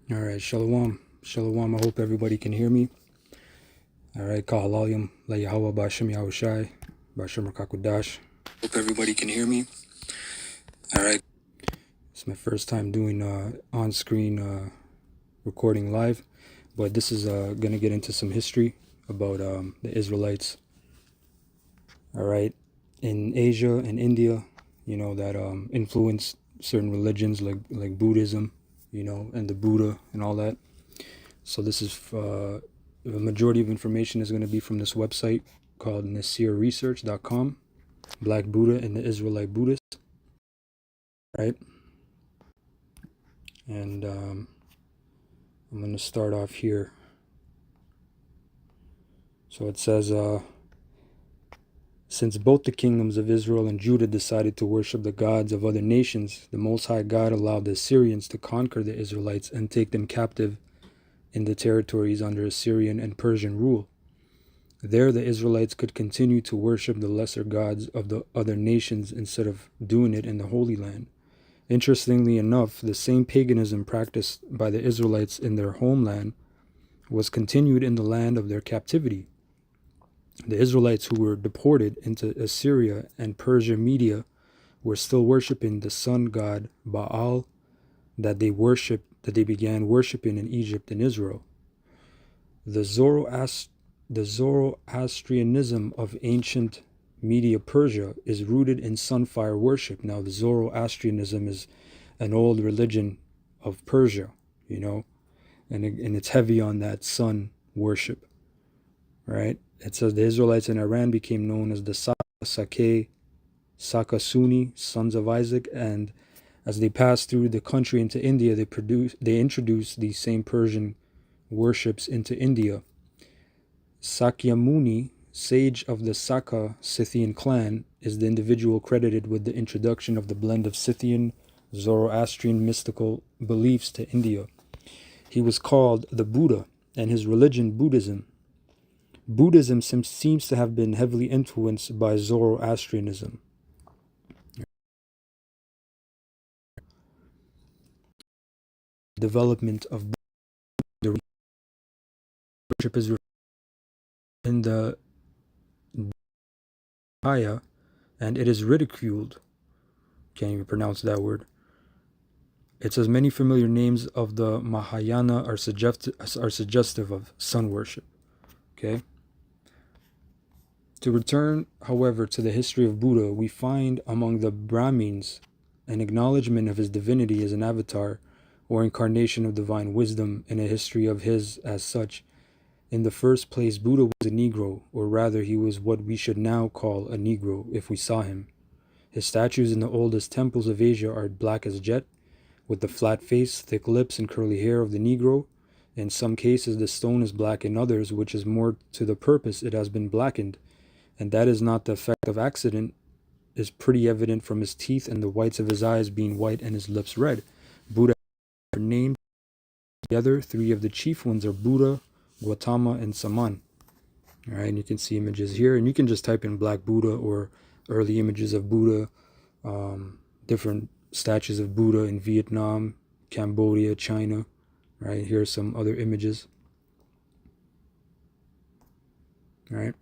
All right, shalom. Shalom. I hope everybody can hear me. All right, Kahalayim, La Yahweh Bashem Yahushai, Bashem Rakakudash. Hope everybody can hear me. All right. It's my first time doing on-screen recording live, but this is going to get into some history about the Israelites. All right, in Asia and India, that influenced certain religions like Buddhism, and the Buddha and all that. So this is the majority of information is going to be from this website called nasirresearch.com, Black Buddha and the Israelite Buddhist, right? And I'm going to start off here. So it says, since both the kingdoms of Israel and Judah decided to worship the gods of other nations, the Most High God allowed the Assyrians to conquer the Israelites and take them captive in the territories under Assyrian and Persian rule. There the Israelites could continue to worship the lesser gods of the other nations instead of doing it in the Holy Land. Interestingly enough, the same paganism practiced by the Israelites in their homeland was continued in the land of their captivity. The Israelites who were deported into Assyria and Persia Media were still worshiping the sun god Baal that they began worshiping in Egypt and Israel. The Zoroastrianism of ancient Media Persia is rooted in sunfire worship. Now, the Zoroastrianism is an old religion of Persia, and it's heavy on that sun worship, right? It says the Israelites in Iran became known as the Sakasuni, sons of Isaac, and as they passed through the country into India, they introduced these same Persian worships into India. Sakyamuni, sage of the Saka Scythian clan, is the individual credited with the introduction of the blend of Scythian, Zoroastrian mystical beliefs to India. He was called the Buddha, and his religion, Buddhism. Buddhism seems to have been heavily influenced by Zoroastrianism. Development of the worship is in the Maya, and it is ridiculed. Can't even pronounce that word. It says many familiar names of the Mahayana are suggestive of sun worship. Okay. To return, however, to the history of Buddha, we find among the Brahmins an acknowledgement of his divinity as an avatar or incarnation of divine wisdom and a history of his as such. In the first place, Buddha was a Negro, or rather he was what we should now call a Negro if we saw him. His statues in the oldest temples of Asia are black as jet, with the flat face, thick lips, and curly hair of the Negro. In some cases, the stone is black, in others, which is more to the purpose, it has been blackened. And that is not the effect of accident, is pretty evident from his teeth and the whites of his eyes being white and his lips red. Buddha are named together. Three of the chief ones are Buddha, Gautama, and Saman. All right, and you can see images here, and you can just type in Black Buddha or early images of Buddha, different statues of Buddha in Vietnam, Cambodia, China. Right, here are some other images. All right.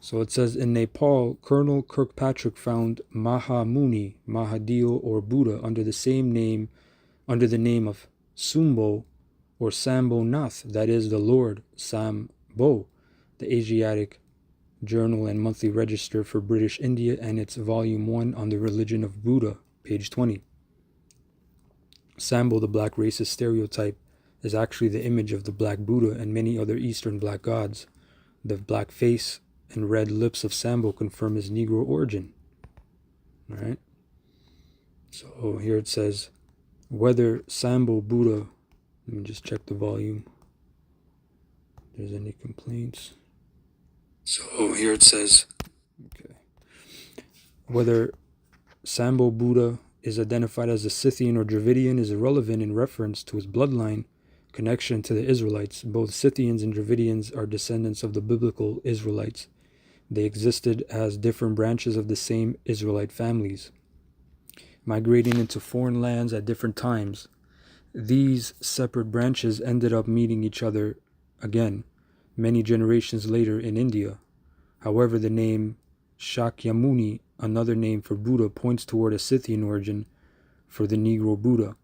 So it says in Nepal, Colonel Kirkpatrick found Mahamuni, Mahadeo, or Buddha under the name of Sumbo or Sambo Nath, that is the Lord Sambo, the Asiatic Journal and Monthly Register for British India, and its Volume 1 on the Religion of Buddha, page 20. Sambo, the black racist stereotype, is actually the image of the black Buddha and many other Eastern black gods. The black face and red lips of Sambo confirm his Negro origin. All right. So here it says, whether Sambo Buddha, let me just check the volume, if there's any complaints. So here it says, okay, whether Sambo Buddha is identified as a Scythian or Dravidian is irrelevant in reference to his bloodline connection to the Israelites. Both Scythians and Dravidians are descendants of the biblical Israelites. They existed as different branches of the same Israelite families, migrating into foreign lands at different times. These separate branches ended up meeting each other again many generations later in India. However, the name Shakyamuni, another name for Buddha, points toward a Scythian origin for the Negro Buddha.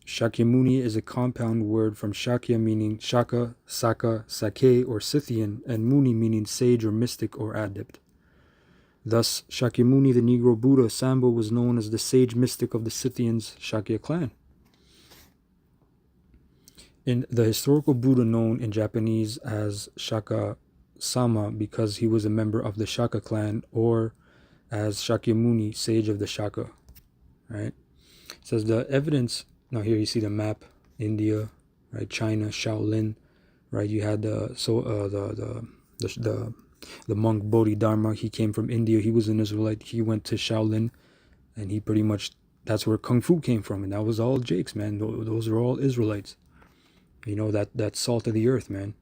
Shakyamuni is a compound word from Shakya meaning Shaka, Saka, Sake, or Scythian, and Muni meaning sage or mystic or adept. Thus, Shakyamuni, the Negro Buddha, Sambo, was known as the sage mystic of the Scythians' Shakya clan. In the historical Buddha known in Japanese as Shaka Sama because he was a member of the Shaka clan, or as Shakyamuni, sage of the Shaka, right? It says the evidence, now here you see the map, India, right, China, Shaolin, right? You had the monk Bodhidharma. He came from India. He was an Israelite. He went to Shaolin, and he pretty much, that's where Kung Fu came from, and that was all Jakes, man. Those are all Israelites. You know, that salt of the earth, man.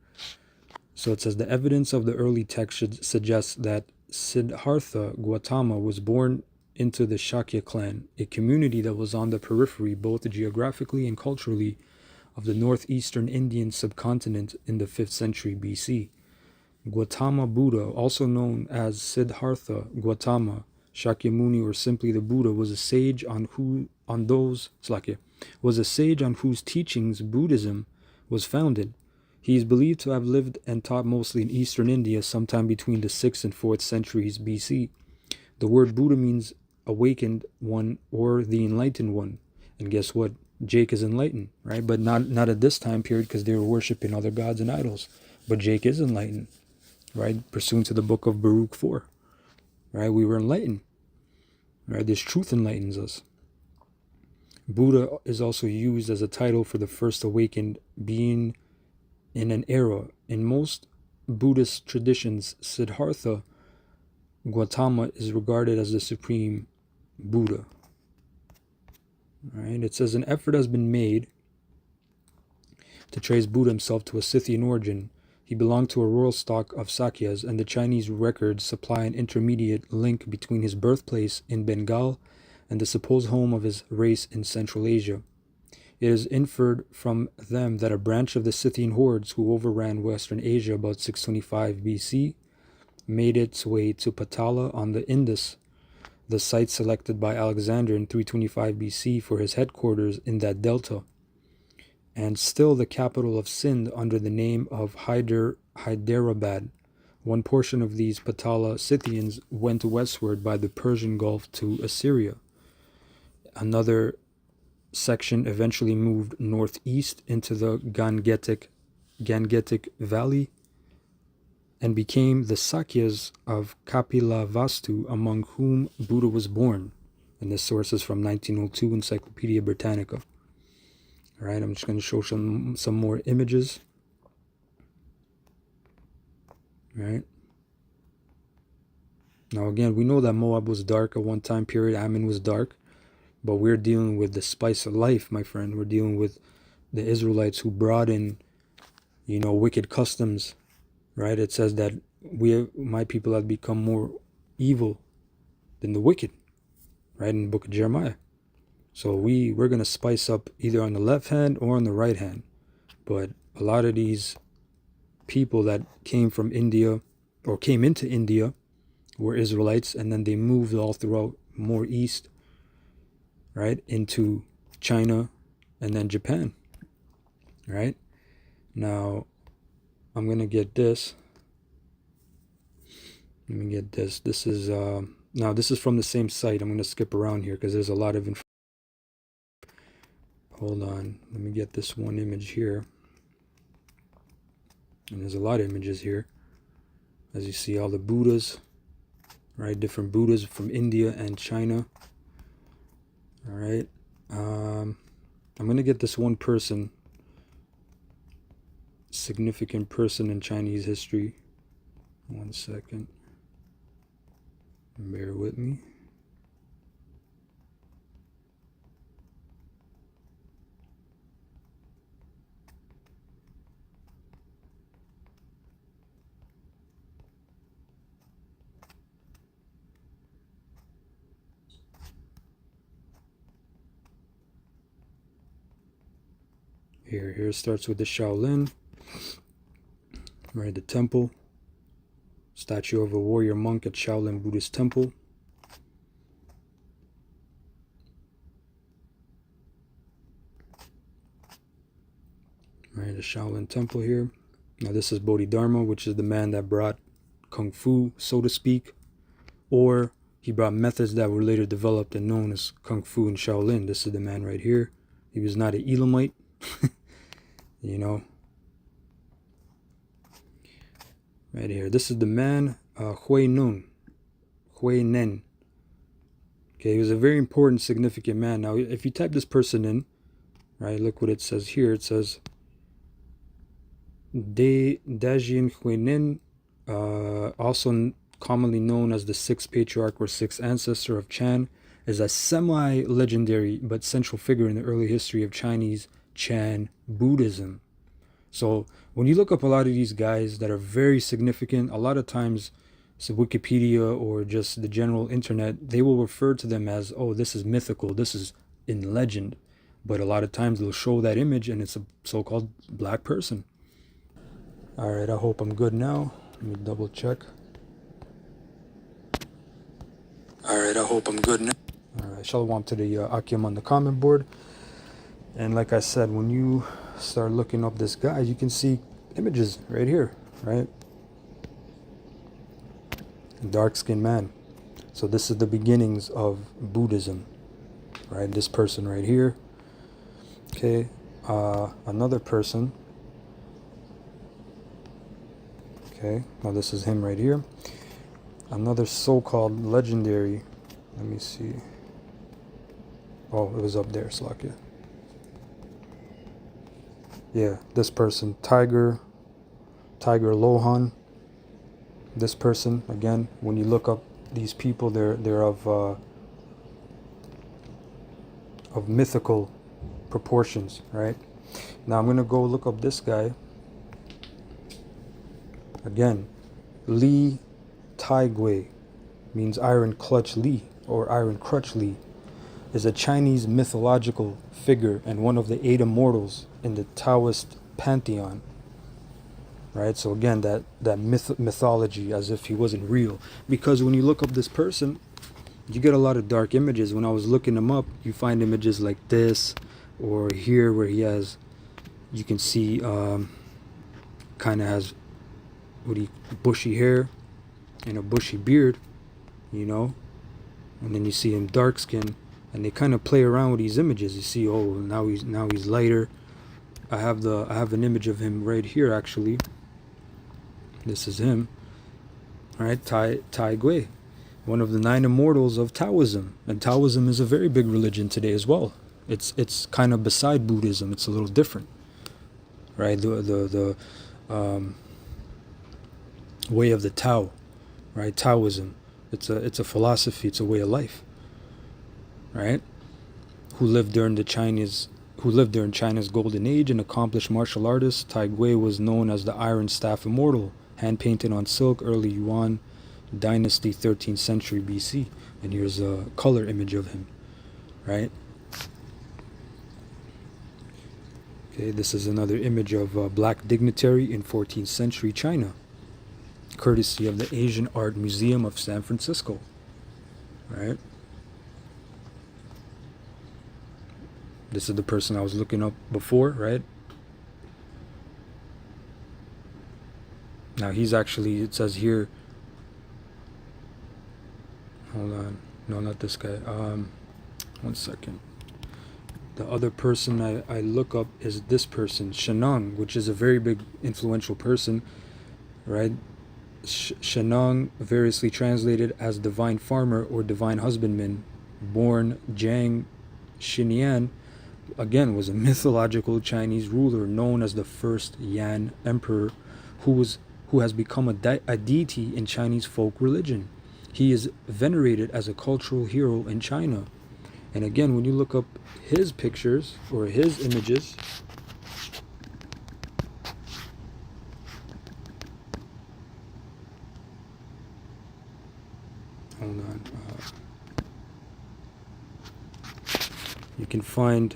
So it says the evidence of the early text should suggest that Siddhartha Gautama was born into the Shakya clan, a community that was on the periphery, both geographically and culturally, of the northeastern Indian subcontinent in the 5th century BC. Gautama Buddha, also known as Siddhartha Gautama, Shakyamuni, or simply the Buddha, was a sage on whose teachings Buddhism was founded. He is believed to have lived and taught mostly in eastern India sometime between the 6th and 4th centuries BC. The word Buddha means awakened one or the enlightened one. And guess what? Jake is enlightened, right? But not at this time period because they were worshiping other gods and idols. But Jake is enlightened, right? Pursuant to the book of Baruch 4, right? We were enlightened, right? This truth enlightens us. Buddha is also used as a title for the first awakened being in an era. In most Buddhist traditions, Siddhartha Gautama is regarded as the supreme Buddha. Right? It says an effort has been made to trace Buddha himself to a Scythian origin. He belonged to a royal stock of Sakyas, and the Chinese records supply an intermediate link between his birthplace in Bengal and the supposed home of his race in Central Asia. It is inferred from them that a branch of the Scythian hordes who overran Western Asia about 625 BC made its way to Patala on the Indus, the site selected by Alexander in 325 BC for his headquarters in that delta, and still the capital of Sindh under the name of Hyderabad. One portion of these Patala Scythians went westward by the Persian Gulf to Assyria. Another section eventually moved northeast into the Gangetic Valley and became the Sakyas of Kapilavastu, among whom Buddha was born. And this source is from 1902 Encyclopedia Britannica. All right, I'm just going to show some more images. All right. Now again, we know that Moab was dark at one time period. Ammon was dark. But we're dealing with the spice of life, my friend. We're dealing with the Israelites who brought in, wicked customs, right? It says that my people have become more evil than the wicked, right? In the book of Jeremiah. So we're going to spice up either on the left hand or on the right hand. But a lot of these people that came from India or came into India were Israelites, and then they moved all throughout more east, right, into China and then Japan, right? Now, I'm going to get this. Let me get this. This is, now this is from the same site. I'm going to skip around here because there's a lot of information. Hold on. Let me get this one image here. And there's a lot of images here. As you see, all the Buddhas, right? Different Buddhas from India and China. All right. I'm going to get this one person, significant person in Chinese history. 1 second. Bear with me. Here it starts with the Shaolin, right? The temple, statue of a warrior monk at Shaolin Buddhist temple. Right, the Shaolin temple here. Now this is Bodhidharma, which is the man that brought Kung Fu, so to speak, or he brought methods that were later developed and known as Kung Fu and Shaolin. This is the man right here. He was not an Elamite, you know. Right here. This is the man, Hui Nun. Hui Nen. Okay, he was a very important, significant man. Now, if you type this person in, right, look what it says here. It says, Dajin Hui Nen, also commonly known as the sixth patriarch or sixth ancestor of Chan, is a semi-legendary but central figure in the early history of Chinese Chan Buddhism. So when you look up a lot of these guys that are very significant, a lot of times, so Wikipedia or just the general internet, they will refer to them as, oh, this is mythical, this is in legend. But a lot of times they'll show that image and it's a so-called black person. All right, I hope I'm good now. Let me double check. All right, I hope I'm good now. All right, shalom to the Akim on the comment board. And like I said, when you start looking up this guy, you can see images right here, right? Dark-skinned man. So this is the beginnings of Buddhism, right? This person right here. Okay, another person. Okay, now this is him right here. Another so-called legendary. Let me see. Oh, it was up there, Slakia. Yeah, this person, Tiger Lohan. This person, again, when you look up these people, they're of mythical proportions, right? Now I'm gonna go look up this guy. Again, Li Taigui means Iron Clutch Li or Iron Crutch Li, is a Chinese mythological figure and one of the 8 immortals in the Taoist pantheon. Right, so again, that mythology, as if he wasn't real. Because when you look up this person, you get a lot of dark images. When I was looking him up, you find images like this, or here where he has, you can see, kind of has bushy hair and a bushy beard, you know. And then you see him dark skin, and they kind of play around with these images. You see, oh, now he's lighter. I have an image of him right here actually. This is him, right? Tai Gui, one of the 9 immortals of Taoism, and Taoism is a very big religion today as well. It's kind of beside Buddhism. It's a little different, right? The way of the Tao, right? Taoism. It's a philosophy. It's a way of life, right? Who lived during China's golden age, an accomplished martial artist. Tai Gui was known as the Iron Staff Immortal, hand-painted on silk, early Yuan dynasty, 13th century BC. And here's a color image of him, right? Okay, this is another image of a black dignitary in 14th century China, courtesy of the Asian Art Museum of San Francisco, right? This is the person I was looking up before, right? Now he's actually, it says here, hold on, no, not this guy, 1 second. The other person I look up is this person, Shenong, which is a very big influential person, right? Shenong, variously translated as divine farmer or divine husbandman, born Jiang Xinyan, again was a mythological Chinese ruler known as the first Yan emperor, who has become a deity in Chinese folk religion. He is venerated as a cultural hero in China. And again, when you look up his pictures or his images, hold on, you can find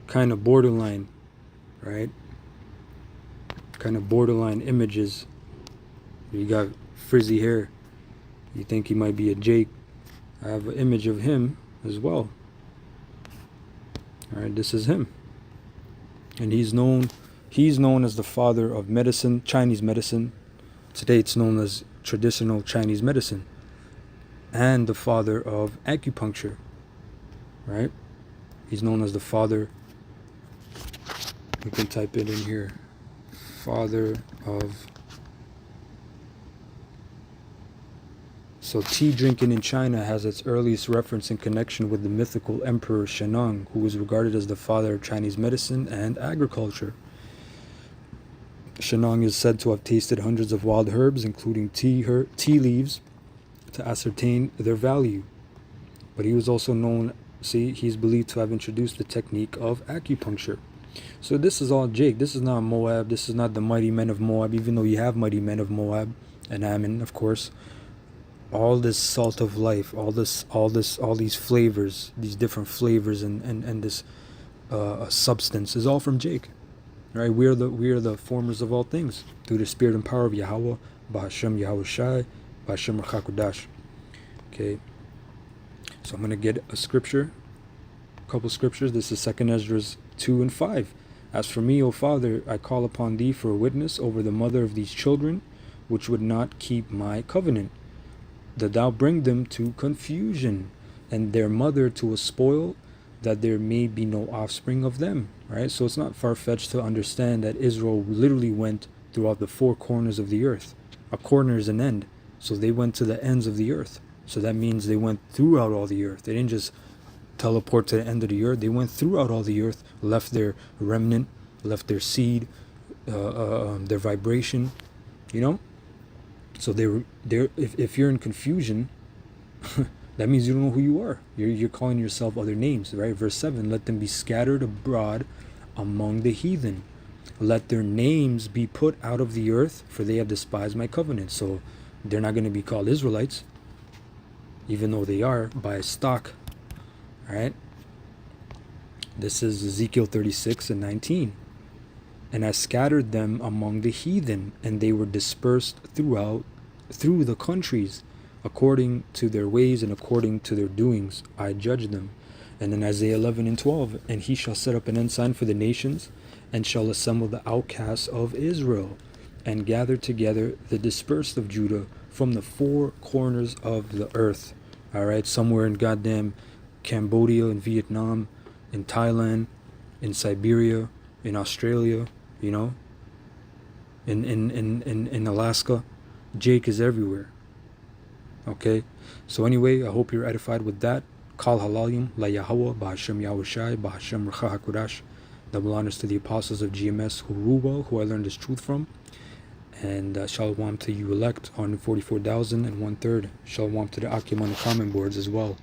kind of borderline, right? Kind of borderline images. You got frizzy hair. You think he might be a Jake. I have an image of him as well. All right, this is him. And he's known as the father of medicine, Chinese medicine. Today it's known as traditional Chinese medicine. And the father of acupuncture, right? He's known as the father, we can type it in here, father of, so tea drinking in China has its earliest reference in connection with the mythical Emperor Shennong, who was regarded as the father of Chinese medicine and agriculture. Shennong is said to have tasted hundreds of wild herbs, including tea leaves, to ascertain their value. But he was also known, he's believed to have introduced the technique of acupuncture. So this is all Jake. This is not Moab. This is not the mighty men of Moab, even though you have mighty men of Moab and Ammon, of course. All this salt of life, all these flavors, these different flavors and this substance is all from Jake. Right? We are the formers of all things through the spirit and power of Yahweh, Bahashem Yahweh Shai, Bahashem Rachakodash. Okay. So I'm going to get a scripture, a couple scriptures. This is 2 Ezra 2 and 5. As for me, O Father, I call upon thee for a witness over the mother of these children, which would not keep my covenant, that thou bring them to confusion, and their mother to a spoil, that there may be no offspring of them. Right? So it's not far-fetched to understand that Israel literally went throughout the four corners of the earth. A corner is an end. So they went to the ends of the earth. So that means they went throughout all the earth. They didn't just teleport to the end of the earth. They went throughout all the earth, left their remnant, left their seed, their vibration, you know? So if you're in confusion, that means you don't know who you are. You're calling yourself other names, right? Verse 7, let them be scattered abroad among the heathen. Let their names be put out of the earth, for they have despised my covenant. So they're not going to be called Israelites, even though they are by stock, right? This is Ezekiel 36 and 19. And I scattered them among the heathen, and they were dispersed through the countries. According to their ways and according to their doings, I judge them. And in Isaiah 11 and 12, and he shall set up an ensign for the nations, and shall assemble the outcasts of Israel, and gather together the dispersed of Judah from the four corners of the earth. All right, somewhere in goddamn Cambodia, in Vietnam, in Thailand, in Siberia, in Australia, you know, in Alaska. Jake is everywhere. Okay, so anyway, I hope you're edified with that. Kal halalim la Yahweh, Bahashem Yahweh Shai, Bahashem Racha HaKodash. Double honors to the apostles of GMS who rule well, who I learned this truth from. And shalom to you elect, 144,000 and 1/3. Shalom to the Akim on the comment boards as well.